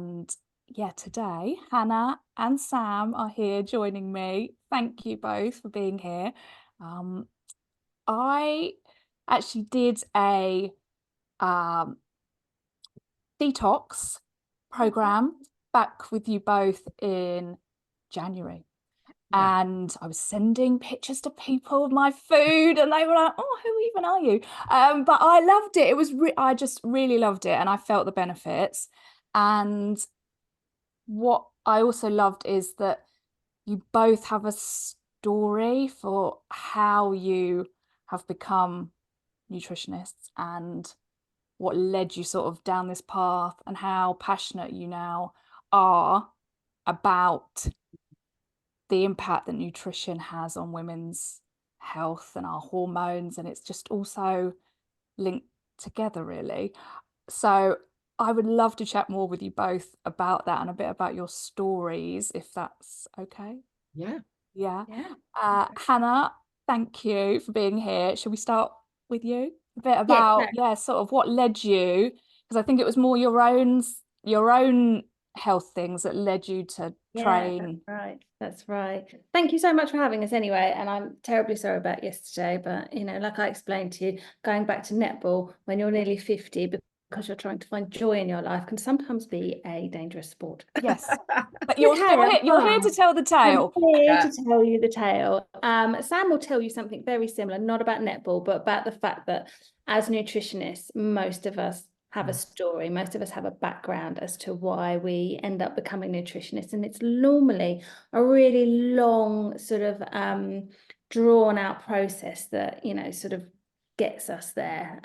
And yeah, today Hannah and Sam are here joining me. Thank you both for being here. I actually did a um, detox program back with you both in January. Yeah. And I was sending pictures to people of my food, and they were like, "Oh, who even are you?" But I loved it. I just really loved it, and I felt the benefits. And what I also loved is that you both have a story for how you have become nutritionists and what led you sort of down this path, and how passionate you now are about the impact that nutrition has on women's health and our hormones. And it's just also linked together, really. So I would love to chat more with you both about that and a bit about your stories, if that's okay. Yeah. Yeah. Yeah. Hannah, thank you for being here. Shall we start with you? A bit Yeah. about, yeah, sort of what led you, because I think it was more your own health things that led you to Yeah, that's train. right. That's right. Thank you so much for having us anyway. And I'm terribly sorry about yesterday, but like I explained to you, going back to netball when you're nearly 50 because you're trying to find joy in your life can sometimes be a dangerous sport. Yes. But you're Okay, still I'm here. You're here to fine. tell the I'm tale. here Yeah. to tell you the tale. Sam will tell you something very similar, not about netball, but about the fact that as nutritionists, most of us have a story. Most of us have a background as to why we end up becoming nutritionists. And it's normally a really long, sort of drawn out process that, sort of gets us there.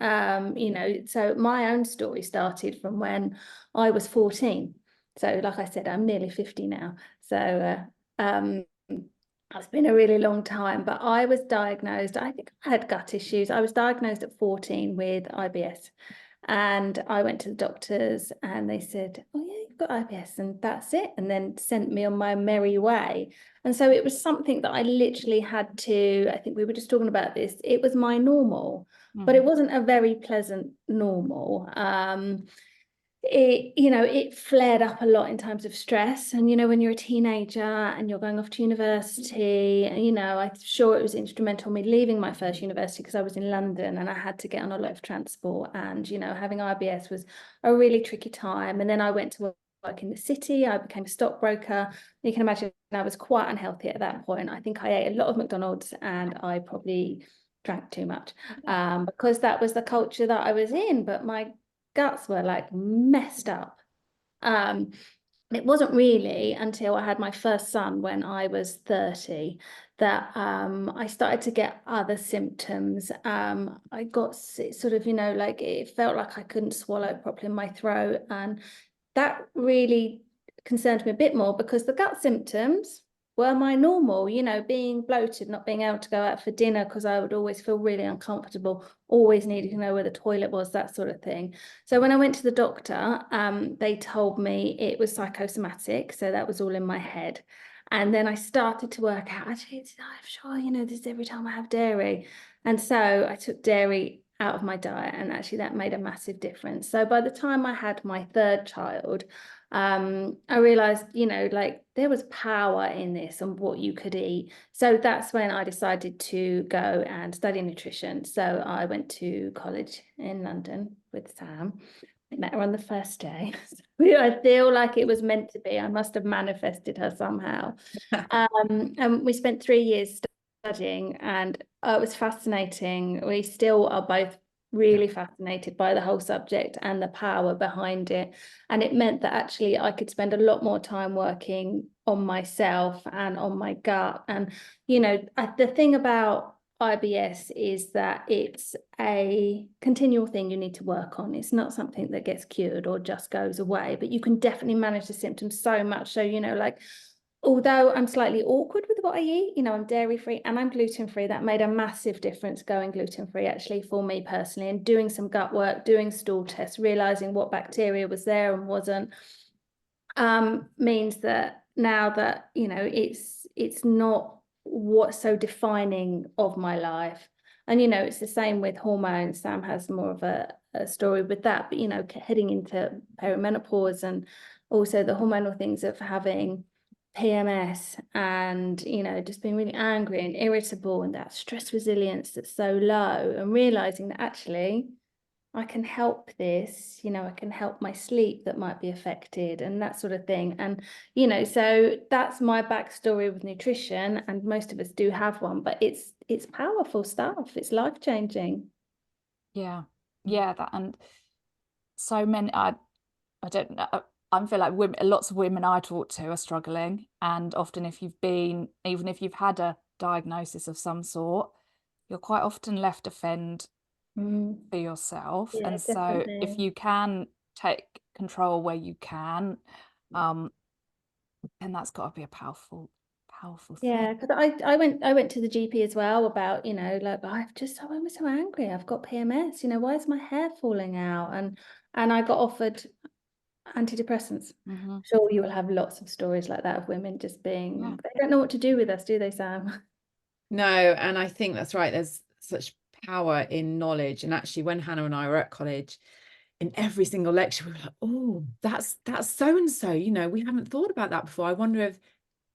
So my own story started from when I was 14. So like I said, I'm nearly 50 now. So it's been a really long time, but I was diagnosed, I think I had gut issues. I was diagnosed at 14 with IBS. And I went to the doctors and they said, "Oh, yeah, you've got IBS," and that's it. And then sent me on my merry way. And so it was something that I literally had to, I think we were just talking about this, it was my normal, but it wasn't a very pleasant normal. It flared up a lot in times of stress. And, when you're a teenager and you're going off to university, I'm sure it was instrumental in me leaving my first university because I was in London and I had to get on a lot of transport. And, having IBS was a really tricky time. And then I went to work in the city. I became a stockbroker. You can imagine I was quite unhealthy at that point. I think I ate a lot of McDonald's and I probably drank too much because that was the culture that I was in. But my guts were like messed up. It wasn't really until I had my first son when I was 30 that I started to get other symptoms. I got sort of, like it felt like I couldn't swallow properly in my throat. And that really concerned me a bit more because the gut symptoms were my normal, being bloated, not being able to go out for dinner because I would always feel really uncomfortable, always needed to know where the toilet was, that sort of thing. So when I went to the doctor, they told me it was psychosomatic. So that was all in my head. And then I started to work out, actually, I'm sure, this is every time I have dairy. And so I took dairy out of my diet, and actually that made a massive difference. So by the time I had my third child, I realized, like there was power in this and what you could eat. So that's when I decided to go and study nutrition. So I went to college in London with Sam. I met her on the first day. I feel like it was meant to be. I must have manifested her somehow. And we spent 3 years studying, and it was fascinating. We still are both really fascinated by the whole subject and the power behind it. And it meant that actually I could spend a lot more time working on myself and on my gut. And, the thing about IBS is that it's a continual thing you need to work on. It's not something that gets cured or just goes away, but you can definitely manage the symptoms so much. So, like, although I'm slightly awkward with what I eat, I'm dairy free and I'm gluten free. That made a massive difference going gluten free actually for me personally, and doing some gut work, doing stool tests, realizing what bacteria was there and wasn't, means that now that, it's not what's so defining of my life. And, it's the same with hormones. Sam has more of a story with that, but, you know, heading into perimenopause and also the hormonal things of having PMS and, you know, just being really angry and irritable and that stress resilience that's so low, and realizing that actually I can help this, you know, I can help my sleep that might be affected and that sort of thing. And, you know, so that's my backstory with nutrition, and most of us do have one, but it's powerful stuff. It's life-changing. Yeah. Yeah, that, and so many, I don't know. I feel like women, lots of women I talk to are struggling. And often, if you've been, even if you've had a diagnosis of some sort, you're quite often left to fend Mm, for yourself. yeah, And so, if definitely. you can take control where you can, um, then that's got to be a powerful, powerful thing. Yeah, because I went to the GP as well about, you know, like I'm so angry. I've got PMS, you know, why is my hair falling out? And I got offered antidepressants. Hmm. Sure, you will have lots of stories like that of women just Yeah. being, they don't know what to do with us, do they, Sam? No, and I think that's right. There's such power in knowledge. And actually, when Hannah and I were at college, in every single lecture, we were like, oh, that's so and so. You know, we haven't thought about that before. I wonder if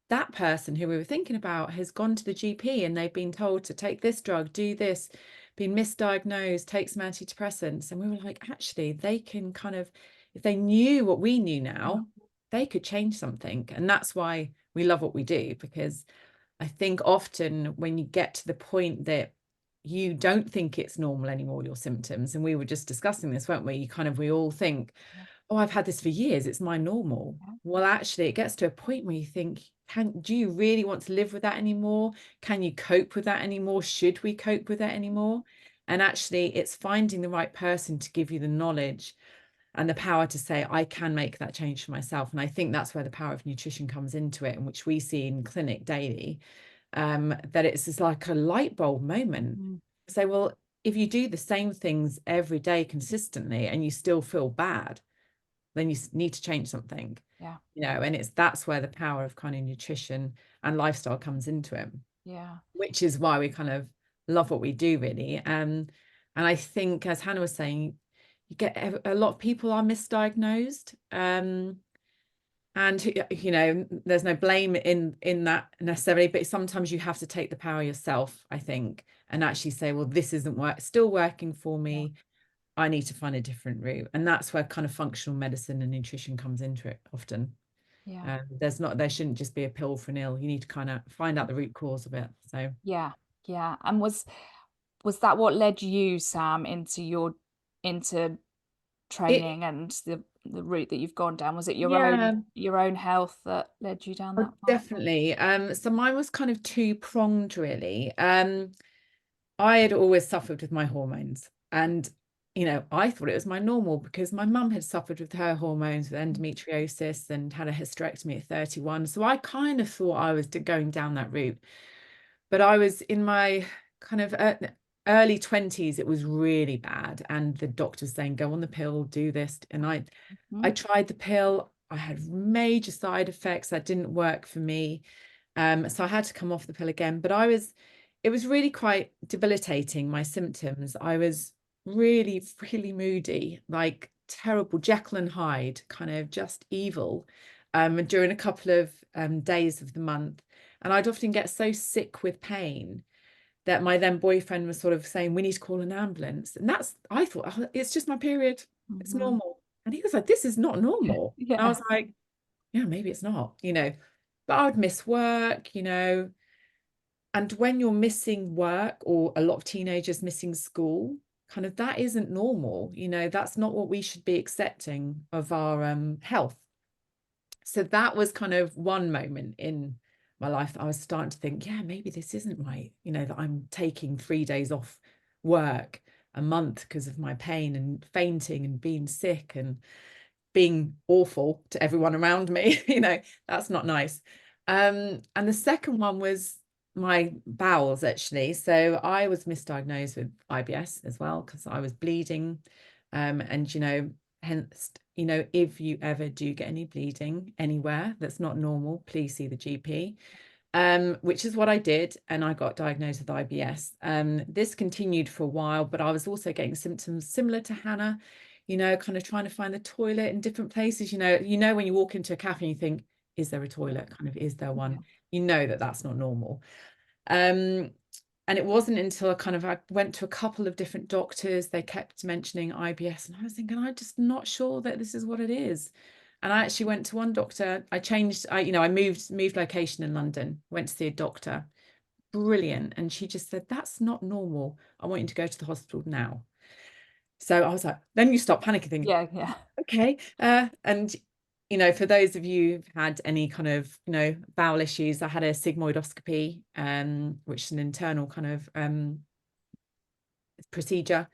that person who we were thinking about has gone to the GP and they've been told to take this drug, do this, been misdiagnosed, take some antidepressants. And we were like, actually, they can kind of, if they knew what we knew now, they could change something. And that's why we love what we do, because I think often when you get to the point that you don't think it's normal anymore, your symptoms, and we were just discussing this, weren't we? We all think, Yeah. oh, I've had this for years, it's my normal. Yeah. Well, actually, it gets to a point where you think, do you really want to live with that anymore? Can you cope with that anymore? Should we cope with that anymore? And actually, it's finding the right person to give you the knowledge and the power to say, I can make that change for myself. And I think that's where the power of nutrition comes into it, and which we see in clinic daily, that it's just like a light bulb moment. Mm. Say, well, if you do the same things every day consistently and you still feel bad, then you need to change something, Yeah. you know, and that's where the power of kind of nutrition and lifestyle comes into it, Yeah. which is why we kind of love what we do, really. And I think, as Hannah was saying, you get a lot of people are misdiagnosed. And you know, there's no blame in that necessarily, but sometimes you have to take the power yourself, I think, and actually say, well, this isn't still working for Yeah. me. I need to find a different route. And that's where kind of functional medicine and nutrition comes into it often. Yeah. There shouldn't just be a pill for an ill. You need to kind of find out the root cause of it. So Yeah. Yeah. And was that what led you, Sam, into it, training and the route that you've gone down? Was it yeah, your own health that led you down oh, that path? definitely. So mine was kind of two-pronged, really. I had always suffered with my hormones, and you know, I thought it was my normal because my mum had suffered with her hormones with endometriosis and had a hysterectomy at 31. So I kind of thought I was going down that route. But I was in my kind of early 20s, it was really bad, and the doctor's saying, go on the pill, do this. And I Mhm. tried the pill. I had major side effects that didn't work for me. So I had to come off the pill again. But it was really quite debilitating, my symptoms. I was really, really moody, like terrible Jekyll and Hyde, kind of just evil, during a couple of days of the month. And I'd often get so sick with pain that my then boyfriend was sort of saying, we need to call an ambulance. And I thought, oh, it's just my period. It's Mhm. normal. And he was like, this is not normal. And I Yeah. was like, yeah, maybe it's not, you know, but I would miss work, you know. And when you're missing work, or a lot of teenagers missing school, kind of that isn't normal, you know, that's not what we should be accepting of our health. So that was kind of one moment in my life that I was starting to think, yeah, maybe this isn't right, you know, that I'm taking 3 days off work a month because of my pain and fainting and being sick and being awful to everyone around me. You know, that's not nice. And the second one was my bowels, actually. So I was misdiagnosed with IBS as well because I was bleeding. And, you know, hence, you know, if you ever do get any bleeding anywhere that's not normal, please see the GP. which is what I did, and I got diagnosed with IBS. This continued for a while, but I was also getting symptoms similar to Hannah, you know, kind of trying to find the toilet in different places. You know, when you walk into a cafe and you think, is there a toilet? Kind of, is there one? You know that that's not normal. And it wasn't until I went to a couple of different doctors, they kept mentioning IBS, and I was thinking, I'm just not sure that this is what it is. And I actually went to one doctor. I moved location in London, went to see a doctor, brilliant. And she just said, that's not normal. I want you to go to the hospital now. So I was like, then you stop panicking, thinking, Yeah. okay. And you know, for those of you who've had any kind of, you know, bowel issues, I had a sigmoidoscopy, which is an internal kind of procedure.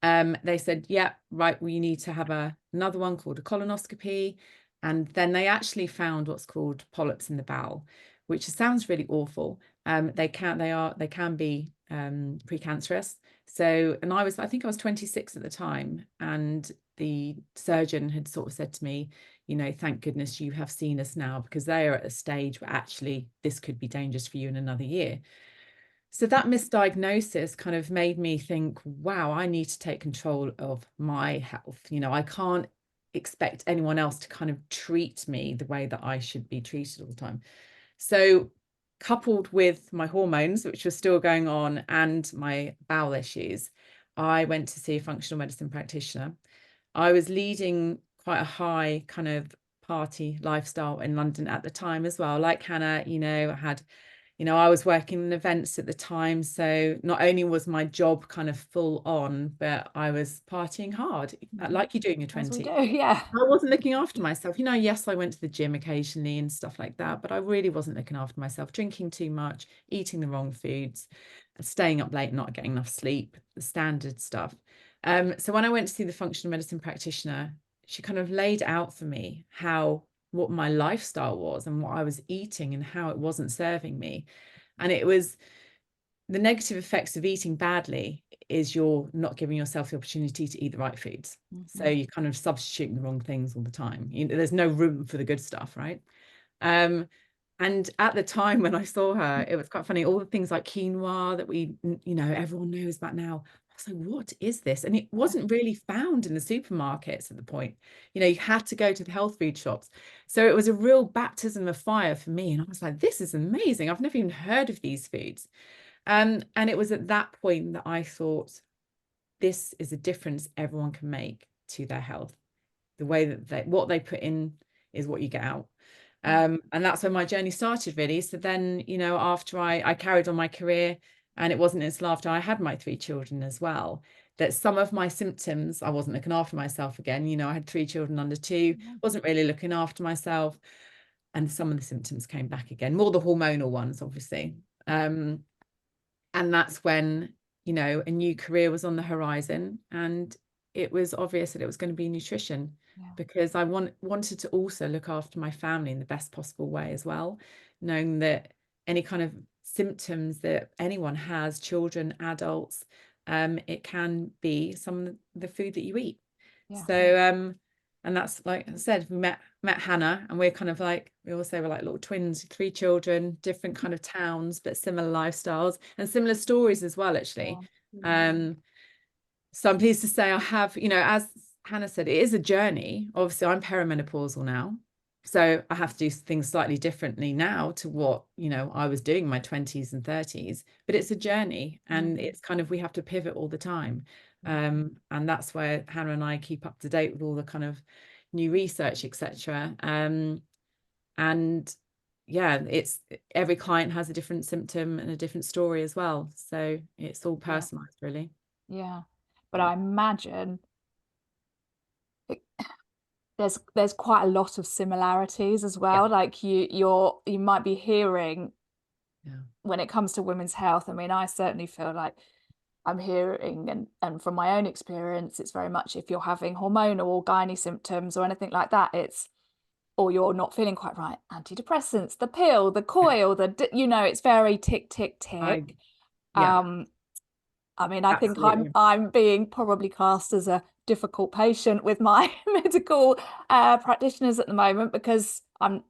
They said, yeah, right, well, you need to have another one called a colonoscopy. And then they actually found what's called polyps in the bowel, which sounds really awful. They can be precancerous. So, and I think I was 26 at the time, and the surgeon had sort of said to me, you know, thank goodness you have seen us now, because they are at a stage where actually this could be dangerous for you in another year. So that misdiagnosis kind of made me think, wow, I need to take control of my health. You know, I can't expect anyone else to kind of treat me the way that I should be treated all the time. So coupled with my hormones, which were still going on, and my bowel issues, I went to see a functional medicine practitioner. I was leading quite a high kind of party lifestyle in London at the time as well. Like Hannah, you know, I was working in events at the time. So not only was my job kind of full on, but I was partying hard, like you do in your As we 20s. do, yeah. I wasn't looking after myself. You know, yes, I went to the gym occasionally and stuff like that, but I really wasn't looking after myself, drinking too much, eating the wrong foods, staying up late, not getting enough sleep, the standard stuff. So when I went to see the functional medicine practitioner, she kind of laid out for me what my lifestyle was and what I was eating and how it wasn't serving me. And it was the negative effects of eating badly is you're not giving yourself the opportunity to eat the right foods. So you're kind of substituting the wrong things all the time. There's no room for the good stuff, right? And at the time when I saw her, it was quite funny. All the things like quinoa that everyone knows about now. I was like, what is this? And it wasn't really found in the supermarkets at the point. You had to go to the health food shops. So it was a real baptism of fire for me. And I was like, this is amazing. I've never even heard of these foods. And it was at that point that I thought, this is a difference everyone can make to their health. The way that what they put in is what you get out. And that's when my journey started, really. So then, after I carried on my career, and it wasn't until after I had my 3 children as well, that some of my symptoms, I wasn't looking after myself again. I had 3 children under 2, wasn't really looking after myself. And some of the symptoms came back again, more the hormonal ones, obviously. And that's when, a new career was on the horizon, and it was obvious that it was going to be nutrition, because I wanted to also look after my family in the best possible way as well, knowing that any kind of symptoms that anyone has, children, adults, it can be some of the food that you eat. So and that's, like I said, we met Hannah, and we're kind of like, we all say we're like little twins, 3 children, different kind of towns, but similar lifestyles and similar stories as well, actually. So I'm pleased to say I have, as Hannah said, it is a journey. Obviously, I'm perimenopausal now, so I have to do things slightly differently now to what, I was doing in my 20s and 30s, but it's a journey, and it's kind of, we have to pivot all the time. And that's where Hannah and I keep up to date with all the kind of new research, etc. And yeah, it's every client has a different symptom and a different story as well. So it's all personalized, really. Yeah. But I imagine there's quite a lot of similarities as well. Like you might be hearing when it comes to women's health. I mean, I certainly feel like I'm hearing, and from my own experience, it's very much if you're having hormonal or gynae symptoms or anything like that, or you're not feeling quite right, antidepressants, the pill, the coil, it's very tick, tick, tick. I mean, I think Absolutely. I'm being probably cast as a difficult patient with my medical practitioners at the moment because I'm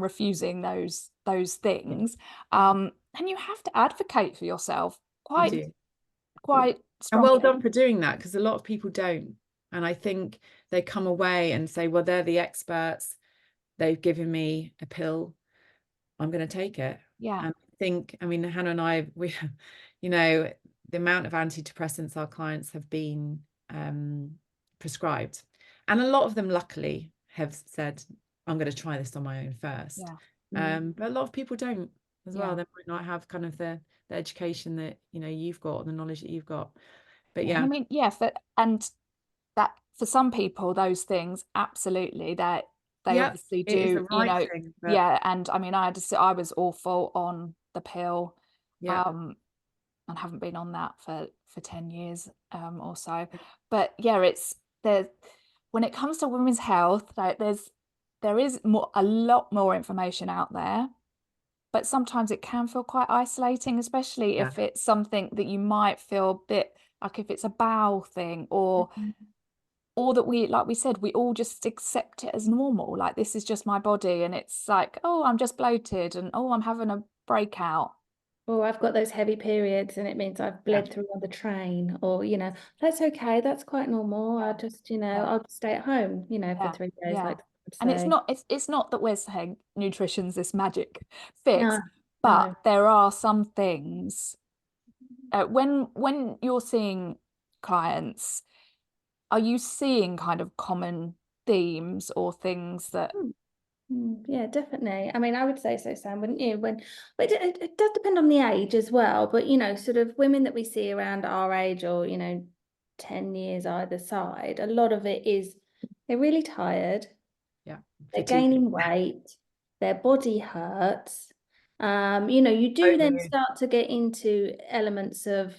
refusing those things. And you have to advocate for yourself You quite do. quite And well strongly. done for doing that, because a lot of people don't. And I think they come away and say, well, they're the experts. They've given me a pill. I'm going to take it. Yeah, And I think, I mean, Hannah and I, we, you know, the amount of antidepressants our clients have been prescribed. And a lot of them, luckily, have said, I'm going to try this on my own first. yeah, But a lot of people don't as well. yeah. They might not have kind of the education that, you've got, the knowledge that you've got. But And yeah, I mean, yeah, and that for some people, those things absolutely they yep, obviously it is do, the right thing. But yeah. And I mean, I was awful on the pill, yeah, um, and haven't been on that for 10 years or so. But yeah, it's there when it comes to women's health, like there is a lot more information out there, but sometimes it can feel quite isolating, especially yeah, if it's something that you might feel a bit like if it's a bowel thing or that we, like we said, we all just accept it as normal. Like this is just my body, and it's like, oh, I'm just bloated, and oh, I'm having a breakout. Or I've got those heavy periods and it means I've yeah, bled through on the train, or, that's okay. That's quite normal. I'll Yeah, just, yeah, I'll stay at home, for yeah, 3 days, yeah. like I would And it's say. not it's not that we're saying nutrition's this magic No, fix, but no. there are some things when you're seeing clients, are you seeing kind of common themes or things that Yeah, definitely. I mean, I would say so, Sam, wouldn't you? But it does depend on the age as well. But, sort of women that we see around our age or, 10 years either side, a lot of it is they're really tired, yeah, they're fatigue, gaining weight, their body hurts. You low do then mood. start to get into elements of,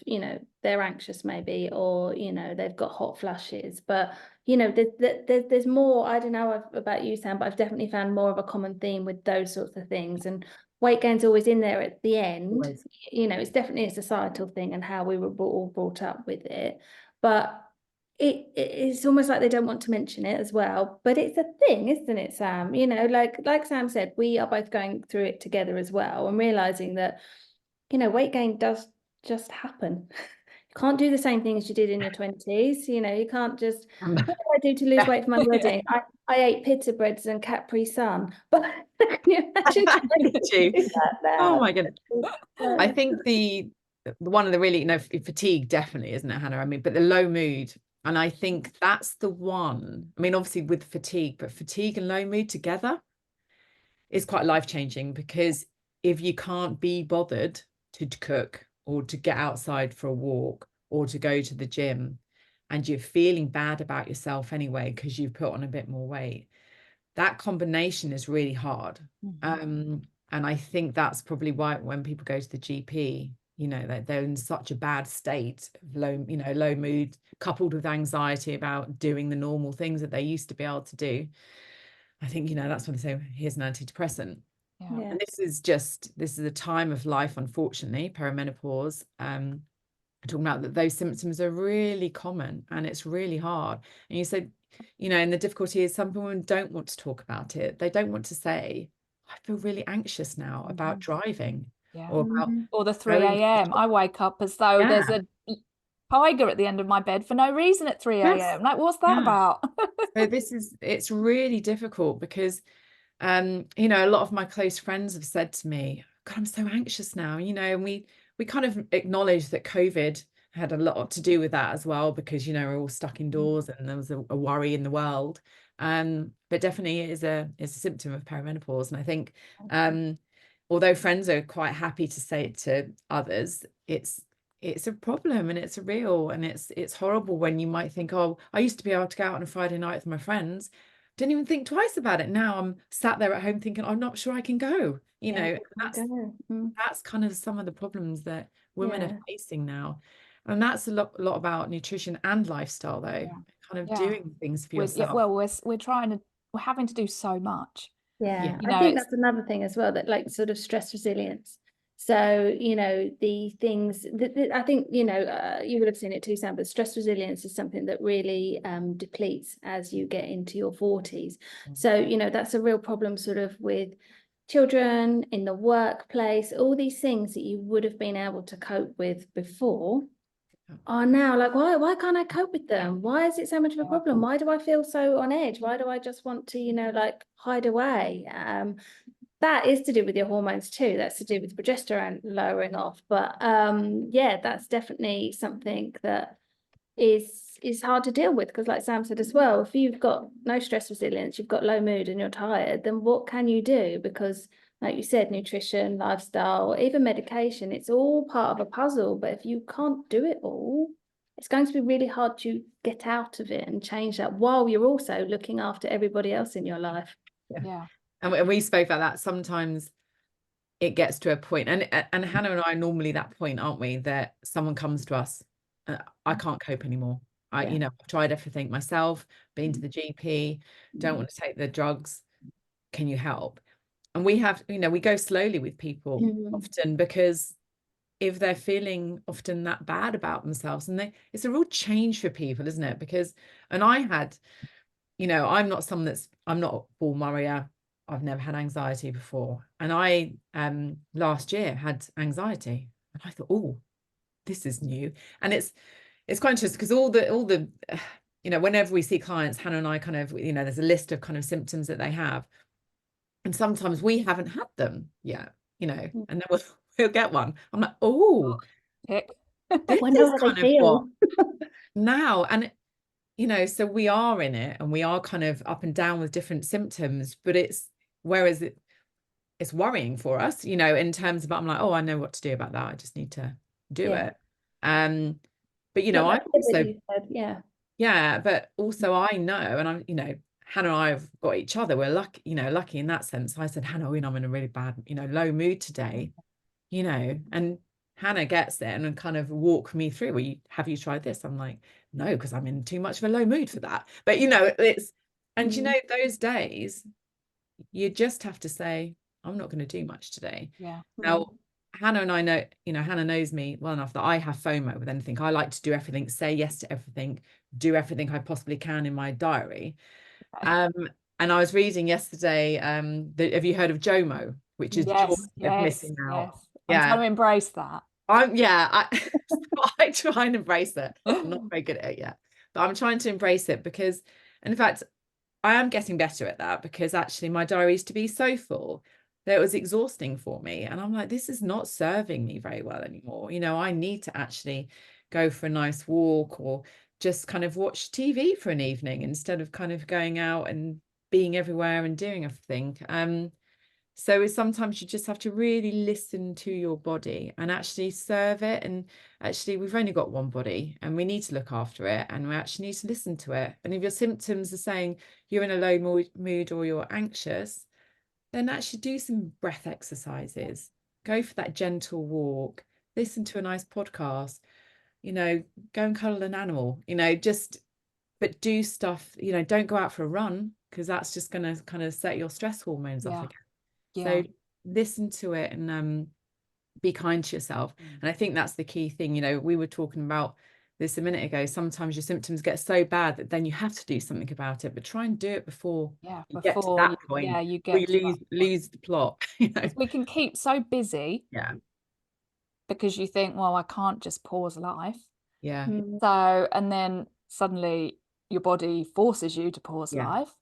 they're anxious maybe, or, they've got hot flushes. But, there's more, I don't know about you, Sam, but I've definitely found more of a common theme with those sorts of things. And weight gain's always in there at the end. Always. It's definitely a societal thing and how we were all brought up with it. But it's almost like they don't want to mention it as well, but it's a thing, isn't it, Sam? Like Sam said, we are both going through it together as well and realizing that, weight gain does just happen. You can't do the same thing as you did in your 20s. You can't just, what did I do to lose Yeah, weight for my yeah. wedding? I ate pita breads and Capri Sun. But can you imagine trying Did to you? do that Oh now? my goodness. I think the one of the really, fatigue definitely, isn't it, Hannah? I mean, but the low mood. And I think that's the one. I mean, obviously with fatigue, but fatigue and low mood together is quite life-changing, because if you can't be bothered to cook or to get outside for a walk or to go to the gym, and you're feeling bad about yourself anyway because you've put on a bit more weight, that combination is really hard. And I think that's probably why when people go to the GP, they're in such a bad state of low mood, coupled with anxiety about doing the normal things that they used to be able to do. I think, that's when they say, here's an antidepressant. yeah. Yeah. And this is a time of life, unfortunately, perimenopause. Talking about that those symptoms are really common and it's really hard. And you said, and the difficulty is some women don't want to talk about it. They don't want to say, I feel really anxious now about driving Yeah. or about Or the 3 going to the a.m. shop. I wake up as though there's Yeah. a tiger at the end of my bed for no reason at 3 Yes. a.m. Like, what's that Yeah. about? So it's really difficult because a lot of my close friends have said to me, God, I'm so anxious now, and we kind of acknowledge that COVID had a lot to do with that as well, because we're all stuck indoors and there was a worry in the world. But definitely it is a symptom of perimenopause. And I think although friends are quite happy to say it to others, it's a problem and it's real, and it's horrible when you might think, oh, I used to be able to go out on a Friday night with my friends. Didn't even think twice about it. Now I'm sat there at home thinking, I'm not sure I can go. Yeah. That's kind of some of the problems that women are Yeah. facing now. And that's a lot about nutrition and lifestyle, though. Yeah. Kind of Yeah. doing things for Yeah, yourself. well, we're having to do so much. Yeah, Yeah. You I know, think it's that's another thing as well, that like sort of stress resilience. So, you know, the things that I think, you know, you would have seen it too, Sam, but stress resilience is something that really depletes as you get into your 40s. So, you know, that's a real problem sort of with children, in the workplace, all these things that you would have been able to cope with before are now like, why can't I cope with them? Why is it so much of a problem? Why do I feel so on edge? Why do I just want to, you know, like hide away? That is to do with your hormones too. That's to do with progesterone lowering off. But yeah, that's definitely something that is hard to deal with, because like Sam said as well, if you've got no stress resilience, you've got low mood and you're tired, then what can you do? Because like you said, nutrition, lifestyle, even medication, it's all part of a puzzle. But if you can't do it all, it's going to be really hard to get out of it and change that while you're also looking after everybody else in your life. Yeah. And we spoke about that. Sometimes it gets to a point, and Hannah and I are normally that point, aren't we? That someone comes to us, I can't cope anymore. You know, I've tried everything myself, been to the GP, don't want to take the drugs. Can you help? And we have, you know, we go slowly with people often, because if they're feeling often that bad about themselves, and it's a real change for people, isn't it? Because, and I had, you know, I'm not a full worrier. I've never had anxiety before. And I last year had anxiety. And I thought, oh, this is new. And it's quite interesting, because all the you know, whenever we see clients, Hannah and I kind of, you know, there's a list of kind of symptoms that they have. And sometimes we haven't had them yet, you know, and then we'll get one. I'm like, oh, Tick. this Wonder is how they kind of what feel. now. And you know, so we are in it, and we are kind of up and down with different symptoms, but whereas it's worrying for us, you know, in terms of, I'm like, oh, I know what to do about that. I just need to do it. But you know, Not I that also, you said, yeah, but also I know, and I'm, you know, Hannah and I have got each other. We're lucky, you know, lucky in that sense. I said, Hannah, you know, I'm in a really bad, you know, low mood today, you know, and Hannah gets it and kind of walk me through. Well, have you tried this? I'm like, no, because I'm in too much of a low mood for that. But you know, and you know, those days you just have to say, I'm not going to do much today. Yeah. Now, Hannah and I know, you know, Hannah knows me well enough that I have FOMO with anything. I like to do everything, say yes to everything, do everything I possibly can in my diary. And I was reading yesterday, have you heard of JOMO, which is joy Yes, of yes, missing out? yes. I'm Yeah. trying to embrace that. I try and embrace it. I'm not very good at it yet, but I'm trying to embrace it, because, and in fact, I am getting better at that, because actually my diary used to be so full that it was exhausting for me. And I'm like, this is not serving me very well anymore. You know, I need to actually go for a nice walk, or just kind of watch TV for an evening, instead of kind of going out and being everywhere and doing everything. So sometimes you just have to really listen to your body and actually serve it. And actually, we've only got one body, and we need to look after it, and we actually need to listen to it. And if your symptoms are saying you're in a low mood or you're anxious, then actually do some breath exercises, go for that gentle walk, listen to a nice podcast, you know, go and cuddle an animal, you know, but do stuff, you know, don't go out for a run, because that's just going to kind of set your stress hormones off Yeah. again. Yeah. So listen to it, and be kind to yourself. And I think that's the key thing. You know, we were talking about this a minute ago. Sometimes your symptoms get so bad that then you have to do something about it, but try and do it before Yeah. you get to Before that you, point yeah, you where get you to that point. lose the plot. You know? Because we can keep so busy Yeah, because you think, well, I can't just pause life. yeah, So, and then suddenly your body forces you to pause yeah, life.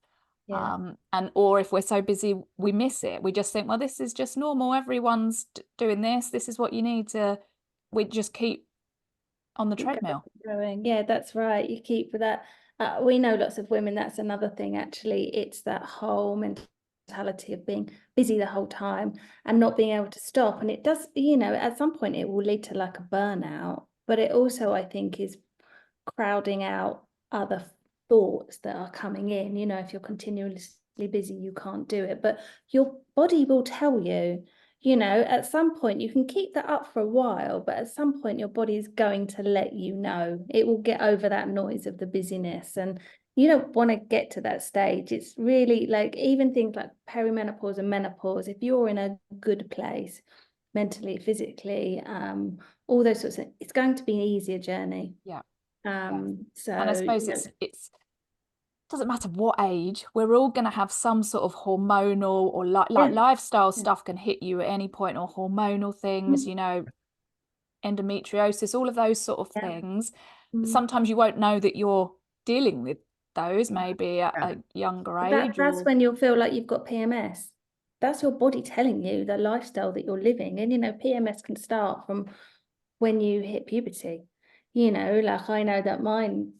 yeah. And or if we're so busy, we miss it. We just think, well, this is just normal. Everyone's doing this. This is what you need to. We just keep on the treadmill. Going. Yeah, that's right. You keep that. We know lots of women. That's another thing, actually. It's that whole mentality of being busy the whole time and not being able to stop. And it does, you know, at some point it will lead to like a burnout. But it also, I think, is crowding out other thoughts that are coming in. You know, if you're continuously busy, you can't do it. But your body will tell you, you know, at some point you can keep that up for a while, but at some point your body is going to let you know. It will get over that noise of the busyness, and you don't want to get to that stage. It's really like even things like perimenopause and menopause, if you're in a good place, mentally, physically, all those sorts of things. It's going to be an easier journey. Yeah. So, and I suppose it's doesn't matter what age, we're all going to have some sort of hormonal or like lifestyle stuff can hit you at any point, or hormonal things, you know, endometriosis, all of those sort of things. Sometimes you won't know that you're dealing with those, maybe at a younger age. That's when you'll feel like you've got PMS. That's your body telling you the lifestyle that you're living. And, you know, PMS can start from when you hit puberty. You know, like I know that mine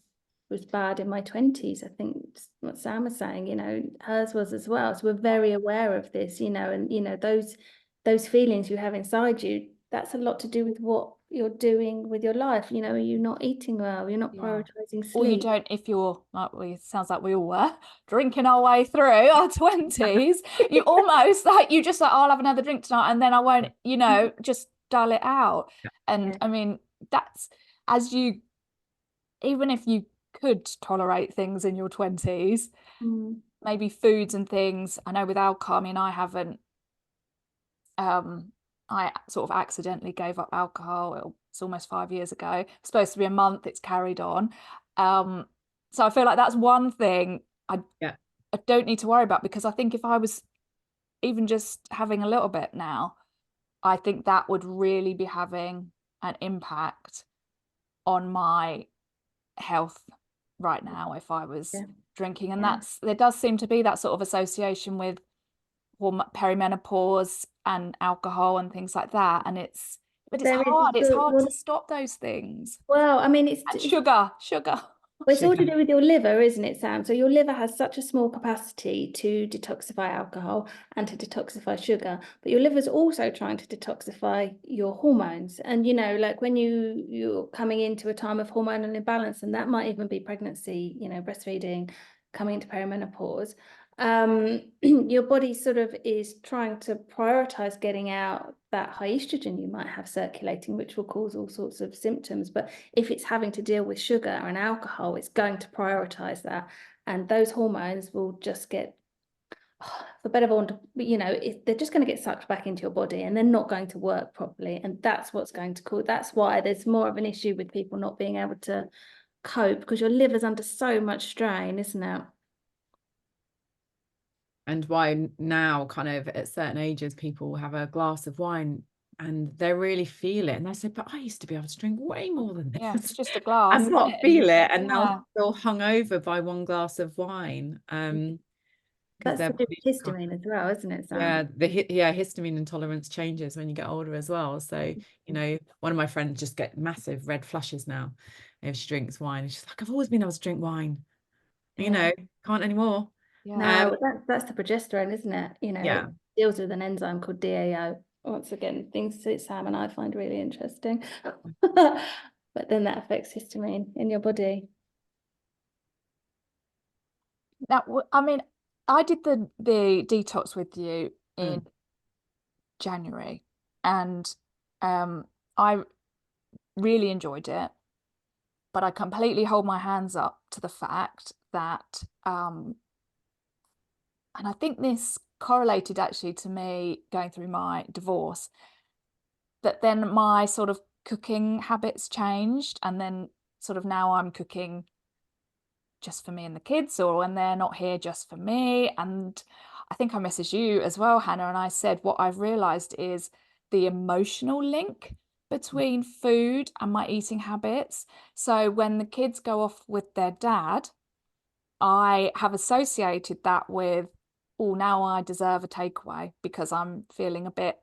was bad in my 20s. I think what Sam was saying, you know, hers was as well. So we're very aware of this, you know, and, you know, those feelings you have inside you, that's a lot to do with what you're doing with your life. You know, you're not eating well, you're not prioritizing sleep. Or you don't, if you're like sounds like we all were drinking our way through our 20s, you almost like you just like, I'll have another drink tonight and then I won't, you know, just dull it out. And I mean, that's as you, even if you could tolerate things in your 20s, maybe foods and things. I know with alcohol, I mean, I haven't, I sort of accidentally gave up alcohol. It's almost 5 years ago. It's supposed to be a month, it's carried on. So I feel like that's one thing I don't need to worry about, because I think if I was even just having a little bit now, I think that would really be having an impact on my health right now if I was drinking. And there does seem to be that sort of association with perimenopause and alcohol and things like that. And it's hard to stop those things. Well, I mean, it's sugar. Well, it's all to do with your liver, isn't it, Sam? So your liver has such a small capacity to detoxify alcohol and to detoxify sugar, but your liver's also trying to detoxify your hormones. And, you know, like when you're coming into a time of hormonal imbalance, and that might even be pregnancy, you know, breastfeeding, coming into perimenopause, your body sort of is trying to prioritize getting out that high estrogen you might have circulating, which will cause all sorts of symptoms. But if it's having to deal with sugar and alcohol, it's going to prioritize that, and those hormones will just get, for better or worse, you know, they're just going to get sucked back into your body, and they're not going to work properly. And that's what's going to cause, that's why there's more of an issue with people not being able to cope, because your liver's under so much strain, isn't it? And why now kind of at certain ages people have a glass of wine and they really feel it, and they say, but I used to be able to drink way more than this. Yeah, it's just a glass and not feel it, and now they're hung over by one glass of wine. That's the histamine as well, isn't it, Sam? Histamine intolerance changes when you get older as well. So, you know, one of my friends just get massive red flushes now if she drinks wine. She's like, I've always been able to drink wine, you know, can't anymore. No, that's the progesterone, isn't it? You know, it deals with an enzyme called DAO. Once again, things that Sam and I find really interesting. But then that affects histamine in your body. Now, I mean, I did the detox with you in January, and I really enjoyed it, but I completely hold my hands up to the fact that and I think this correlated actually to me going through my divorce, that then my sort of cooking habits changed, and then sort of now I'm cooking just for me and the kids, or when they're not here, just for me. And I think I messaged you as well, Hannah, and I said what I've realized is the emotional link between food and my eating habits. So when the kids go off with their dad, I have associated that with, oh, now I deserve a takeaway because I'm feeling a bit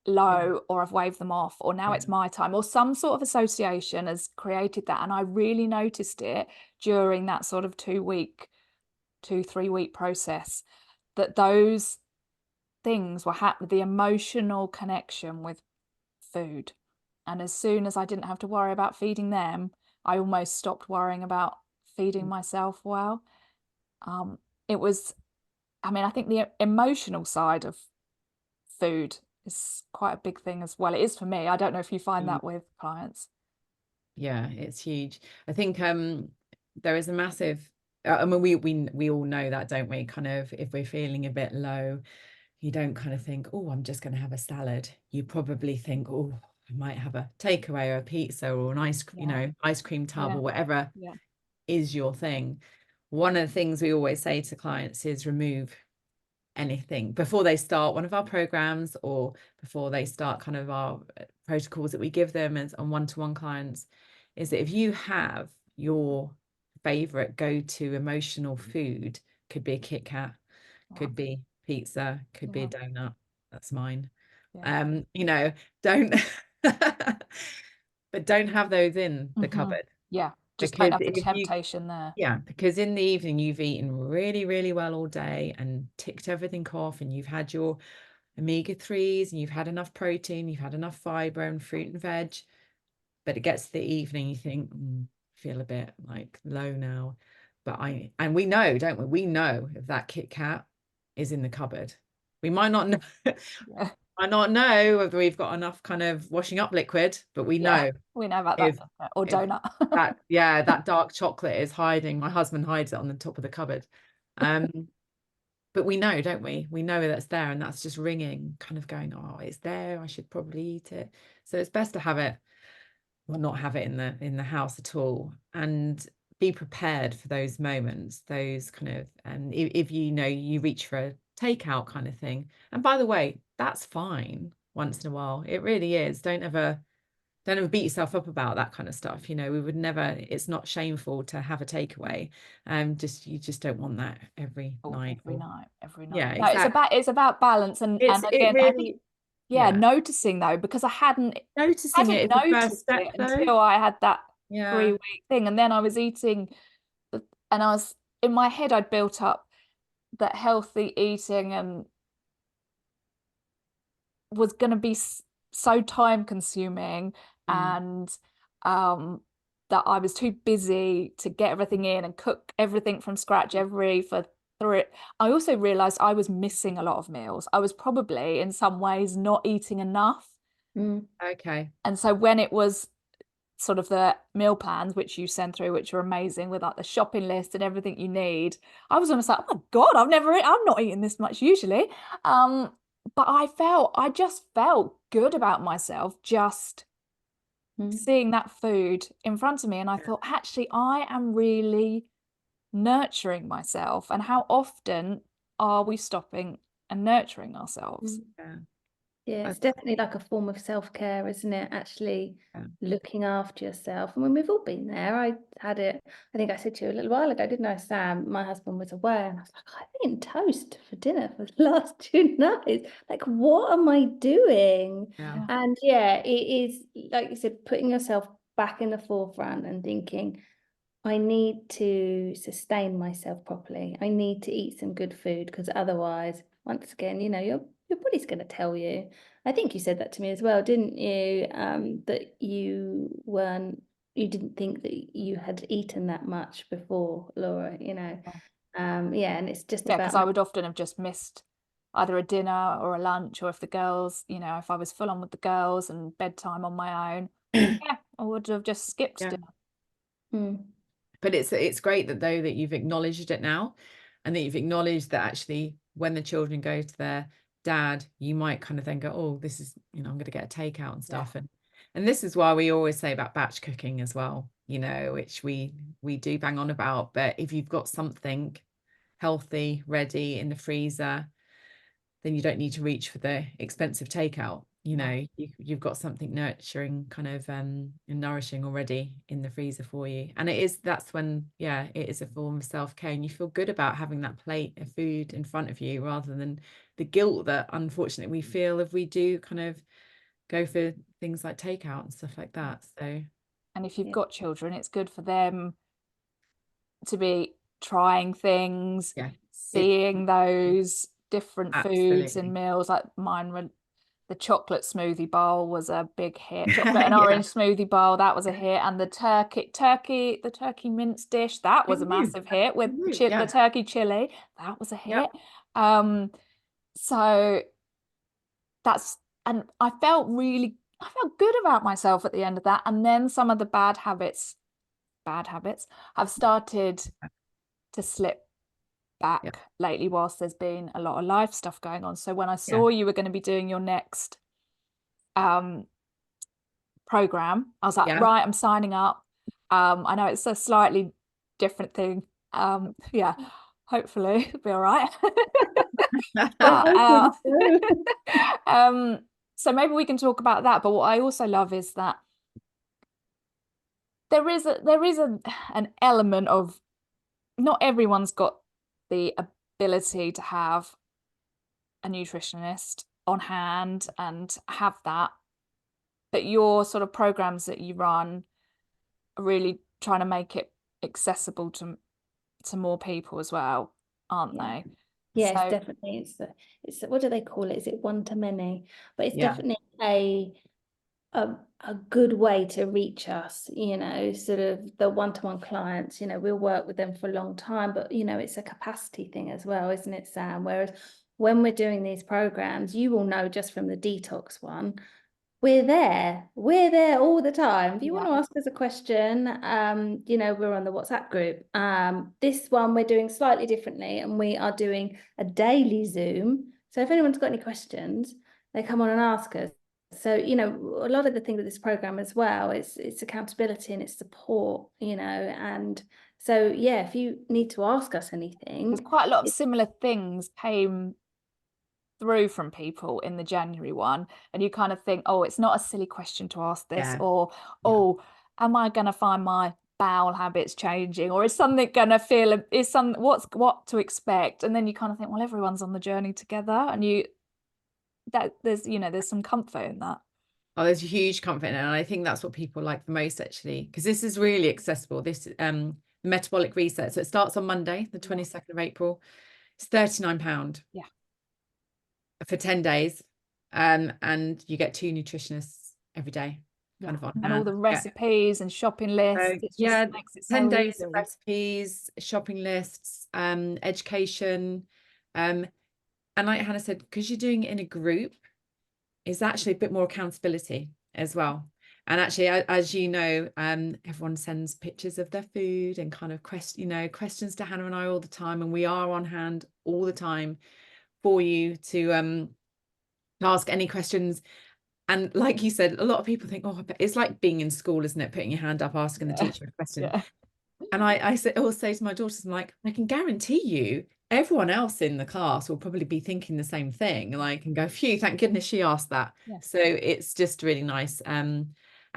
low, or I've waved them off, or now it's my time, or some sort of association has created that. And I really noticed it during that sort of 2 week, 2-3 week process, that those things were happening, the emotional connection with food. And as soon as I didn't have to worry about feeding them, I almost stopped worrying about feeding myself well. It was, I mean, I think the emotional side of food is quite a big thing as well. It is for me. I don't know if you find that with clients. Yeah, it's huge. I think there is a massive, I mean, we all know that, don't we? Kind of, if we're feeling a bit low, you don't kind of think, oh, I'm just going to have a salad. You probably think, oh, I might have a takeaway or a pizza or an ice cream tub or whatever is your thing. One of the things we always say to clients is remove anything before they start one of our programs or before they start kind of our protocols that we give them as on one-to-one clients, is that if you have your favorite go-to emotional food, could be a Kit Kat, could be pizza, could be a donut, that's mine. Don't but don't have those in the cupboard. Just Because don't have the if you temptation there. because in the evening you've eaten really, really well all day and ticked everything off, and you've had your omega-3s and you've had enough protein, you've had enough fiber and fruit and veg, but it gets to the evening, you think, feel a bit like low now. But we know, don't we? We know if that Kit Kat is in the cupboard. We might not know, might not know whether we've got enough kind of washing up liquid, but we know. We know about that. Or donut. that dark chocolate is hiding. My husband hides it on the top of the cupboard. But we know, don't we? We know that's there, and that's just ringing, kind of going, oh, it's there, I should probably eat it. So it's best to have it, well, not have it in the house at all, and be prepared for those moments, those kind of, and if you reach for a takeout kind of thing. And by the way, that's fine once in a while. It really is. Don't ever beat yourself up about that kind of stuff. We would never, it's not shameful to have a takeaway. You just don't want that every night. Every night. Yeah, no, exactly. it's about balance, and It again, I think really, noticing though, because I hadn't noticing it is the first step it though. until I had that 3-week thing, and then I was eating and I was in my head, I'd built up that healthy eating and was going to be so time consuming, and that I was too busy to get everything in and cook everything from scratch I also realized I was missing a lot of meals. I was probably in some ways not eating enough. Okay. And so when it was sort of the meal plans, which you send through, which are amazing, with like the shopping list and everything you need, I was almost like, oh my God, I'm not eating this much usually. But I just felt good about myself just seeing that food in front of me. And I thought, actually, I am really nurturing myself. And how often are we stopping and nurturing ourselves? Yeah, it's definitely like a form of self-care, isn't it? Actually looking after yourself. I mean, we've all been there. I had it, I think I said to you a little while ago, didn't I, Sam? My husband was away and I was like, I've eaten toast for dinner for the last 2 nights. Like, what am I doing? And it is, like you said, putting yourself back in the forefront and thinking, I need to sustain myself properly. I need to eat some good food, because otherwise, once again, your body's going to tell you. I think you said that to me as well, didn't you? That you didn't think that you had eaten that much before, Laura, and it's just about, because I would often have just missed either a dinner or a lunch, or if the girls, if I was full on with the girls and bedtime on my own, I would have just skipped dinner. But it's great that you've acknowledged it now, and that you've acknowledged that actually when the children go to their dad, you might kind of then go, oh, this is, I'm going to get a takeout and stuff. And this is why we always say about batch cooking as well, which we do bang on about. But if you've got something healthy ready in the freezer, then you don't need to reach for the expensive takeout. You've got something nurturing, kind of and nourishing already in the freezer for you. And that's when it is a form of self-care, and you feel good about having that plate of food in front of you, rather than the guilt that unfortunately we feel if we do kind of go for things like takeout and stuff like that. So, and if you've got children, it's good for them to be trying things, seeing those different foods and meals. Like mine were, the chocolate smoothie bowl was a big hit. Chocolate and orange smoothie bowl, that was a hit. And the turkey mince dish, that was a massive hit, with the turkey chili, that was a hit. So and I felt good about myself at the end of that. And then some of the bad habits have started to slip back lately whilst there's been a lot of life stuff going on. So when I saw you were going to be doing your next program, I was like, right, I'm signing up. I know it's a slightly different thing. Yeah, hopefully it'll be all right. But, so maybe we can talk about that. But what I also love is that there is an element of, not everyone's got the ability to have a nutritionist on hand and have that. But your sort of programs that you run are really trying to make it accessible to more people as well, aren't they? Yes, So, definitely. It's what do they call it? Is it one to many? But it's Yeah. definitely a good way to reach us, you know, sort of the one-to-one clients, you know, we'll work with them for a long time, but you know, it's a capacity thing as well, isn't it, Sam? Whereas when we're doing these programs, you will know just from the detox one, we're there all the time. If you want to ask us a question, you know, we're on the WhatsApp group. This one we're doing slightly differently, and we are doing a daily Zoom. So if anyone's got any questions, they come on and ask us. So, you know, a lot of the thing with this program as well is it's accountability and it's support, you know, and so yeah, if you need to ask us anything, there's quite a lot of similar things came through from people in the January one, and you kind of think, oh, it's not a silly question to ask this, or oh, am I going to find my bowel habits changing, or is something going to feel, is some what to expect? And then you kind of think, well, everyone's on the journey together, and there's some comfort in that. Oh, there's a huge comfort in it, and I think that's what people like the most, actually, because this is really accessible. This metabolic reset. So it starts on Monday, the 22nd of April. It's £39. Yeah. For 10 days. And you get 2 nutritionists every day, kind of on and all hand. the recipes and shopping lists. It just makes it so 10 days easy. of recipes, shopping lists, education. And like Hannah said, because you're doing it in a group, it's actually a bit more accountability as well. And actually, as you know, everyone sends pictures of their food and kind of questions to Hannah and I all the time, and we are on hand all the time for you to ask any questions. And like you said, a lot of people think, oh, it's like being in school, isn't it? Putting your hand up, asking the teacher a question. And I always say to my daughters, I'm like, I can guarantee you everyone else in the class will probably be thinking the same thing. And I can go, phew, thank goodness she asked that. So it's just really nice.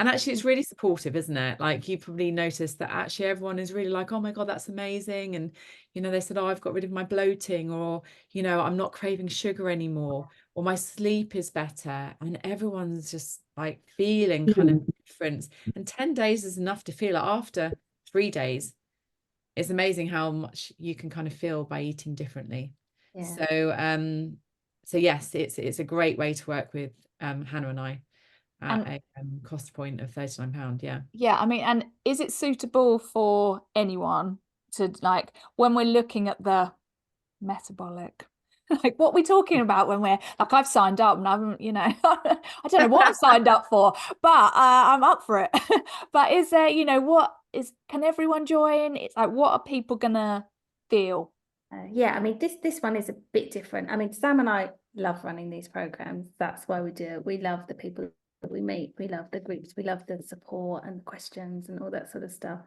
And actually, it's really supportive, isn't it? Like, you probably noticed that actually everyone is really like, oh my God, that's amazing. And, you know, they said, oh, I've got rid of my bloating, or, you know, I'm not craving sugar anymore, or my sleep is better. And everyone's just like feeling kind of difference. And 10 days is enough to feel it. After 3 days, it's amazing how much you can kind of feel by eating differently. So yes, it's a great way to work with Hannah and I at a cost point of £39. I mean, and is it suitable for anyone to, like, when we're looking at the metabolic, like, what we're talking about when we're like, I've signed up and I haven't, you know, I don't know what I'm signed up for, but I'm up for it. But is there, you know, can everyone join? It's like, what are people gonna feel? Yeah, I mean, this one is a bit different. I mean, Sam and I love running these programs. That's why we do it. We love the people that we meet. We love the groups. We love the support and the questions and all that sort of stuff.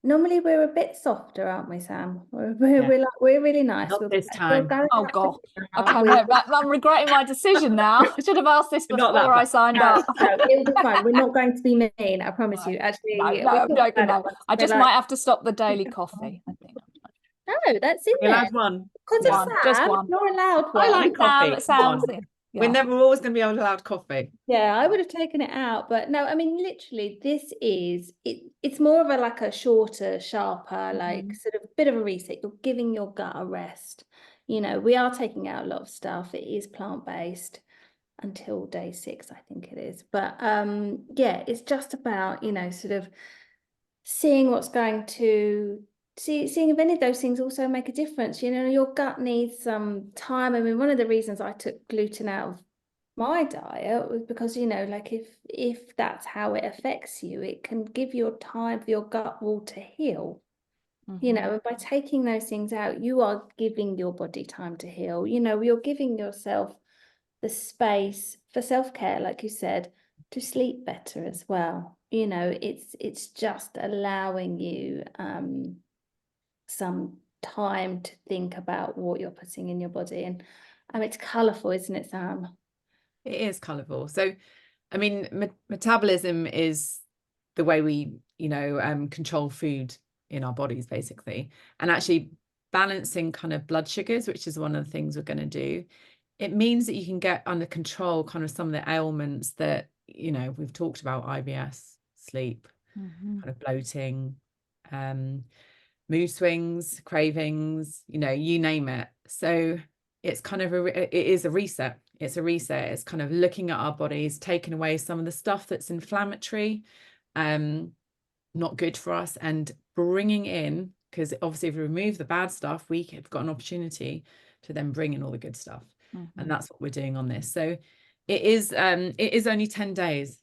Normally we're a bit softer, aren't we, Sam? We're really nice. Not this time. Oh God, I'm regretting my decision now. I should have asked this before I signed up. No, it'll be fine. We're not going to be mean, I promise you. Actually, no, I'm joking. No, I just might have to stop the daily coffee, I think. No, that's in there. Allowed one. Because of Sam, just one. you're allowed one. I like coffee. We're never always going to be allowed coffee. Yeah, I would have taken it out, but no, I mean, literally, this is it's more of like a shorter, sharper, like sort of bit of a reset. You're giving your gut a rest. You know, we are taking out a lot of stuff. It is plant-based until day 6, I think it is. But yeah, it's just about, you know, sort of seeing what's going to seeing if any of those things also make a difference. You know, your gut needs some time. I mean, one of the reasons I took gluten out of my diet was because, you know, like if that's how it affects you, it can give you time for your gut wall to heal. You know, and by taking those things out, you are giving your body time to heal. You know, you're giving yourself the space for self-care, like you said, to sleep better as well. You know, it's just allowing you some time to think about what you're putting in your body. And it's colourful, isn't it, Sam? It is colourful. So, I mean, metabolism is the way we, control food in our bodies, basically. And actually balancing kind of blood sugars, which is one of the things we're going to do. It means that you can get under control kind of some of the ailments that, we've talked about: IBS, sleep, kind of bloating, mood swings, cravings, you name it. So it's kind of it is a reset. It's a reset. It's kind of looking at our bodies, taking away some of the stuff that's inflammatory, not good for us, and bringing in, because obviously if we remove the bad stuff, we have got an opportunity to then bring in all the good stuff. And that's what we're doing on this. So it is only 10 days,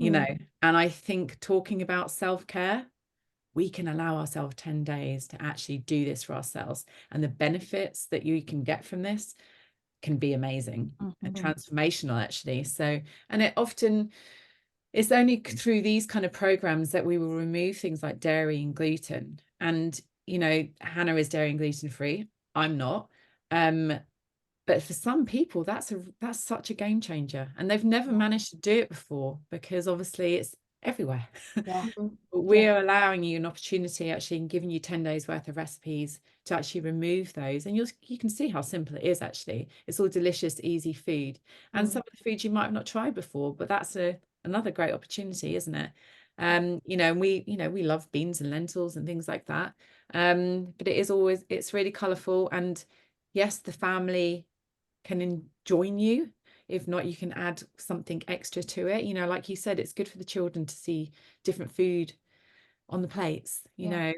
and I think talking about self-care, we can allow ourselves 10 days to actually do this for ourselves. And the benefits that you can get from this can be amazing and transformational, actually. So, and it's only through these kind of programs that we will remove things like dairy and gluten. And, Hannah is dairy and gluten free. I'm not. But for some people, that's such a game changer. And they've never managed to do it before, because obviously it's everywhere. Yeah. But we're allowing you an opportunity, actually, and giving you 10 days worth of recipes to actually remove those. And you can see how simple it is, actually. It's all delicious, easy food. And some of the foods you might have not tried before, but that's another great opportunity, isn't it? And we love beans and lentils and things like that. But it's really colourful. And yes, the family can join you. If not, you can add something extra to it. Like you said, it's good for the children to see different food on the plates. I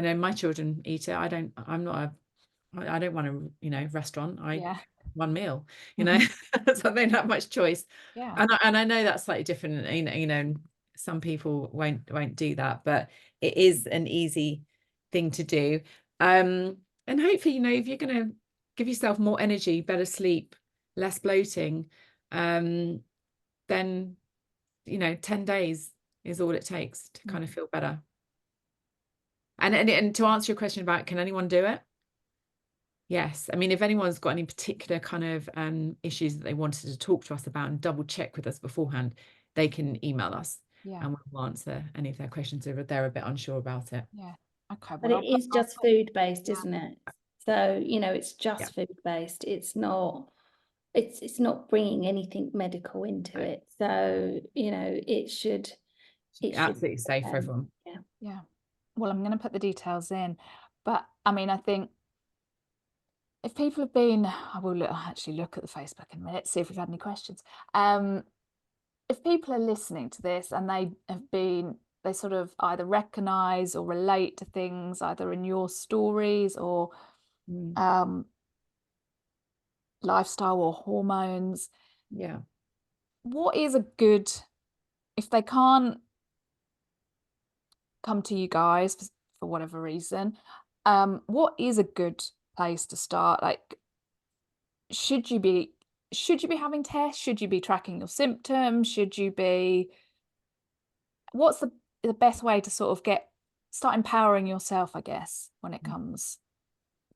know my children eat it. I don't want a restaurant. One meal, so they don't have much choice. Yeah. And I know that's slightly different. Some people won't do that, but it is an easy thing to do. And hopefully, if you're going to give yourself more energy, better sleep, less bloating, then 10 days is all it takes to kind of feel better. And to answer your question about, can anyone do it? Yes. I mean, if anyone's got any particular kind of issues that they wanted to talk to us about and double check with us beforehand, they can email us and we'll answer any of their questions if they're a bit unsure about it. Yeah. Okay. But it is just food-based, isn't it? So, it's just food-based. It's not bringing anything medical into it. So, it should be absolutely safe for everyone. Yeah. Well, I'm going to put the details in, but I mean, I think if people have been, I will actually look at the Facebook in a minute, see if we've had any questions. If people are listening to this and they sort of either recognize or relate to things either in your stories or lifestyle or hormones, what is a good, if they can't come to you guys for whatever reason, what is a good place to start? Like, should you be having tests? Should you be tracking your symptoms? What's the best way to sort of start empowering yourself, I guess, when it comes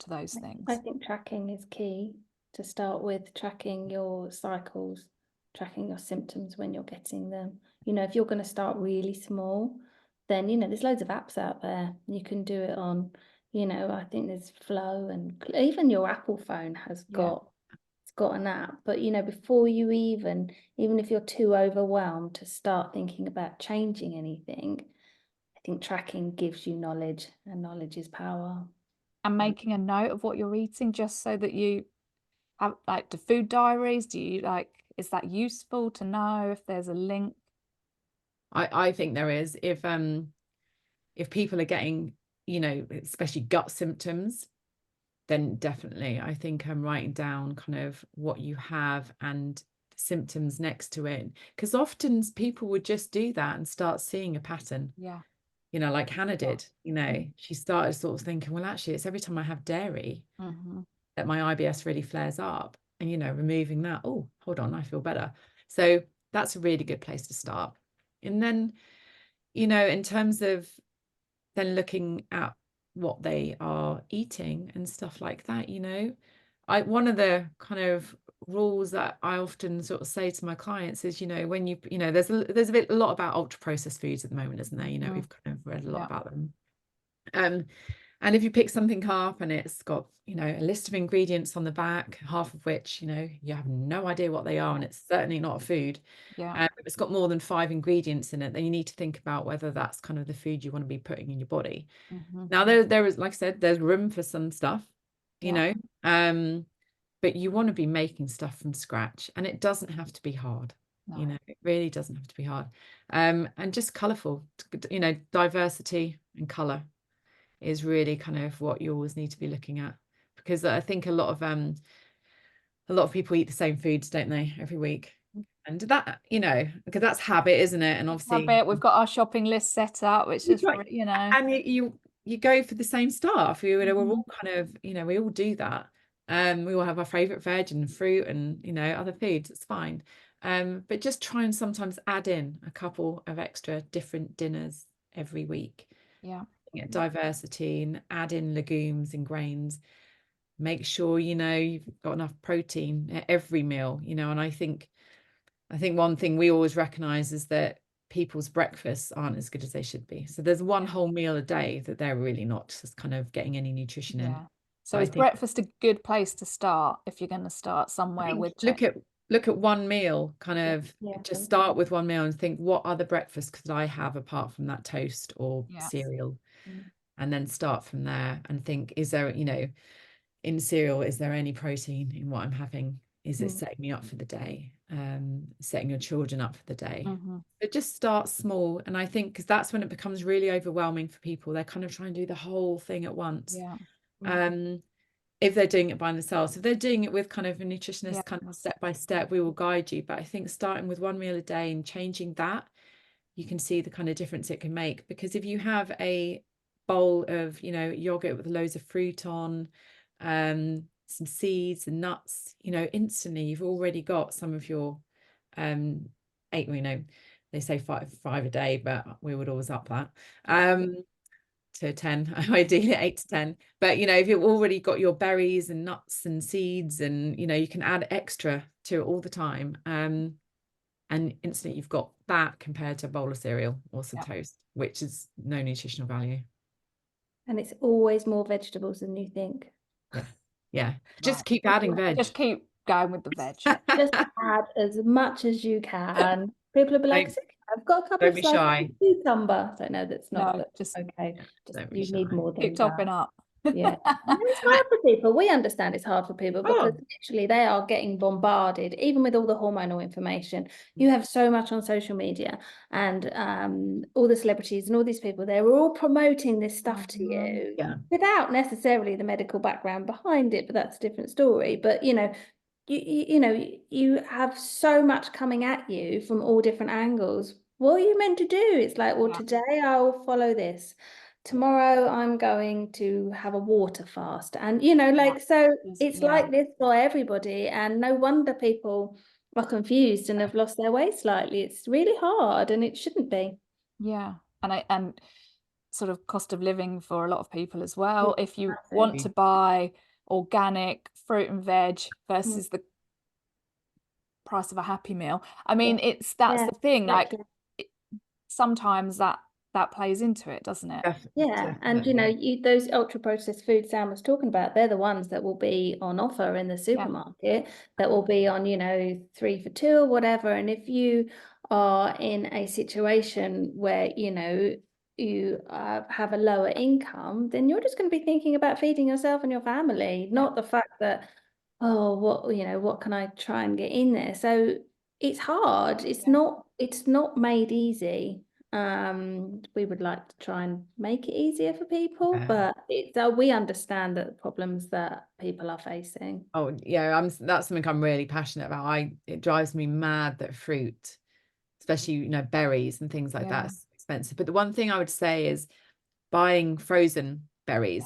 to those things? I think tracking is key to start with, tracking your cycles, tracking your symptoms when you're getting them. If you're going to start really small, then, there's loads of apps out there. You can do it on, I think there's Flow, and even your Apple phone has got an app. But, before you even if you're too overwhelmed to start thinking about changing anything, I think tracking gives you knowledge, and knowledge is power. And making a note of what you're eating, just so that you have, like, the food diaries, is that useful to know if there's a link? I think there is. If people are getting, especially gut symptoms, then definitely I think I'm writing down kind of what you have and symptoms next to it, because often people would just do that and start seeing a pattern. you know, like Hannah did, you know, she started sort of thinking, well, actually, it's every time I have dairy that my IBS really flares up. And, you know, removing that, oh, hold on, I feel better. So that's a really good place to start. And then, you know, in terms of then looking at what they are eating and stuff like that, you know, one of the kind of rules that I often sort of say to my clients is, you know, when you know, there's a lot about ultra processed foods at the moment, isn't there? You know, we've kind of read a lot about them. And if you pick something up and it's got, you know, a list of ingredients on the back, half of which, you know, you have no idea what they are, and it's certainly not a food. If it's got more than 5 ingredients in it, then you need to think about whether that's kind of the food you want to be putting in your body. Now, there is, like I said, there's room for some stuff, you know, but you want to be making stuff from scratch, and it doesn't have to be hard. You know, it really doesn't have to be hard. And just colourful, you know, diversity and colour is really kind of what you always need to be looking at, because I think a lot of people eat the same foods, don't they, every week, and that, you know, because that's habit, isn't it? And obviously we've got our shopping list set up, which is, you know, and you go for the same stuff. You know, we're all kind of, you know, we all do that. We all have our favorite veg and fruit and, you know, other foods. It's fine. But just try and sometimes add in a couple of extra different dinners every week. Get diversity and add in legumes and grains. Make sure, you know, you've got enough protein at every meal, you know. And I think one thing we always recognize is that people's breakfasts aren't as good as they should be. So there's one whole meal a day that they're really not just kind of getting any nutrition in. So is breakfast a good place to start if you're going to start somewhere with look at one meal, kind of just start with one meal and think, what other breakfast could I have apart from that toast or cereal? And then start from there and think, is there, you know, in cereal, is there any protein in what I'm having? Is it setting me up for the day? Setting your children up for the day? But just start small. And I think because that's when it becomes really overwhelming for people. They're kind of trying to do the whole thing at once. If they're doing it by themselves, if they're doing it with kind of a nutritionist, kind of step by step, we will guide you. But I think starting with one meal a day and changing that, you can see the kind of difference it can make. Because if you have a bowl of, you know, yogurt with loads of fruit on, some seeds and nuts, you know, instantly you've already got some of your 8, you know, they say five a day, but we would always up that to 10, ideally 8 to 10. But, you know, if you've already got your berries and nuts and seeds, and, you know, you can add extra to it all the time, and instantly you've got that compared to a bowl of cereal or some toast, which is no nutritional value. And it's always more vegetables than you think. Just keep adding veg. Just keep going with the veg. Just add as much as you can. People will be like, I've got a couple of slices of cucumber. So no, that's not okay. Just you need more than keep topping up. It's hard for people. We understand it's hard for people because literally they are getting bombarded, even with all the hormonal information. You have so much on social media, and all the celebrities and all these people, they're all promoting this stuff to you without necessarily the medical background behind it, but that's a different story. But you know, you know, you have so much coming at you from all different angles. What are you meant to do? It's like, well, today I'll follow this. Tomorrow I'm going to have a water fast. And, you know, like, so it's like this for everybody. And no wonder people are confused and have lost their way slightly. It's really hard and it shouldn't be. And sort of cost of living for a lot of people as well. If you want to buy organic fruit and veg versus the price of a Happy Meal. I mean, that's the thing. Like sometimes that plays into it, doesn't it? And you know, those ultra processed foods Sam was talking about, they're the ones that will be on offer in the supermarket, that will be on, you know, 3 for 2 or whatever. And if you are in a situation where, you know, you have a lower income, then you're just going to be thinking about feeding yourself and your family, not the fact that, oh, what can I try and get in there? So it's hard. It's not made easy. We would like to try and make it easier for people, but we understand that the problems that people are facing. That's something I'm really passionate about. It drives me mad that fruit, especially, you know, berries and things like that, is expensive. But the one thing I would say is buying frozen berries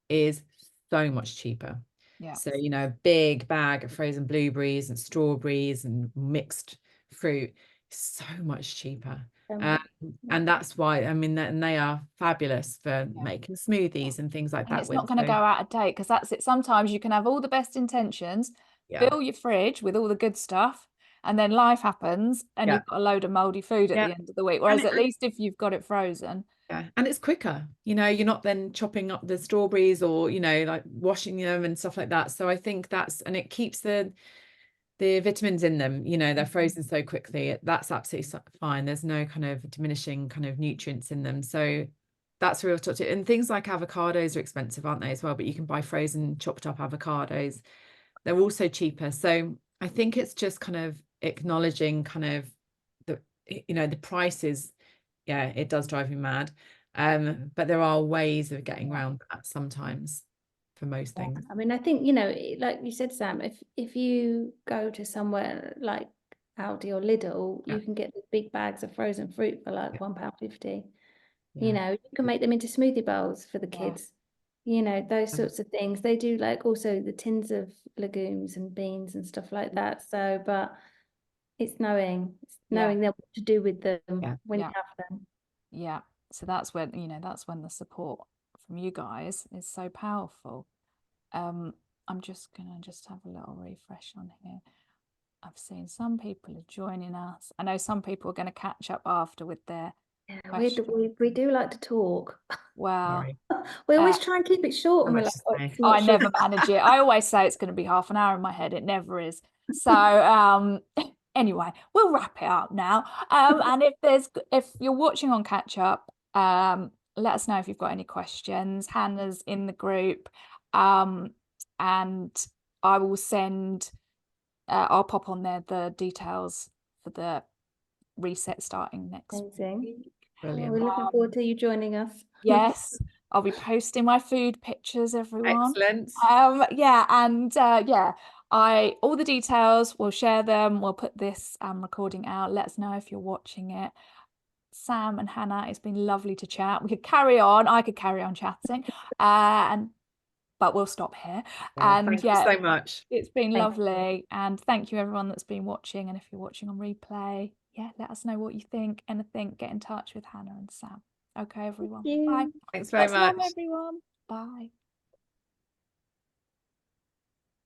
is so much cheaper. Yeah. So, you know, a big bag of frozen blueberries and strawberries and mixed fruit is so much cheaper. And that's why, I mean, and they are fabulous for making smoothies and things like And that it's with. not going to go out of date, because that's it. Sometimes you can have all the best intentions, Yeah. fill your fridge with all the good stuff, and then life happens and Yeah. you've got a load of moldy food at Yeah. the end of the week. Whereas at least if you've got it frozen. Yeah, and it's quicker, you know, you're not then chopping up the strawberries or, you know, like washing them and stuff like that. So I think that's, and it keeps the vitamins in them, you know, they're frozen so quickly. That's absolutely fine. There's no kind of diminishing kind of nutrients in them. So that's a real touch. And things like avocados are expensive, aren't they, as well? But you can buy frozen chopped up avocados. They're also cheaper. So I think it's just kind of acknowledging kind of the, you know, the prices. Yeah, it does drive me mad. But there are ways of getting around that sometimes for most things. I mean, I think, you know, like you said, Sam, if you go to somewhere like Aldi or Lidl, you can get the big bags of frozen fruit for like £1.50. You know, you can make them into smoothie bowls for the kids. You know, those sorts of things. They do like also the tins of legumes and beans and stuff like that. So, but it's knowing then what to do with them when you have them. Yeah. So that's when, you know, that's when the support from you guys is so powerful. I'm just gonna have a little refresh on here. I've seen some people are joining us. I know some people are going to catch up after with their questions. We do like to talk. Well, we always try and keep it short, and we're like, oh, it's not I short. never manage it. I always say it's going to be half an hour in my head. It never is. So anyway, we'll wrap it up now. And if you're watching on catch up, let us know if you've got any questions. Hannah's in the group, and I will send. I'll pop on there the details for the reset starting next week. Brilliant. We're looking forward to you joining us. Yes, I'll be posting my food pictures, everyone. Excellent. Yeah, and all the details, we'll share them. We'll put this recording out. Let us know if you're watching it. Sam and Hannah, it's been lovely to chat. We could carry on. I could carry on chatting, but we'll stop here. And thank you so much. It's been lovely. And thank you everyone that's been watching. And if you're watching on replay, let us know what you think. Anything, get in touch with Hannah and Sam. Okay, everyone. Bye. Thanks very much. Everyone. Bye.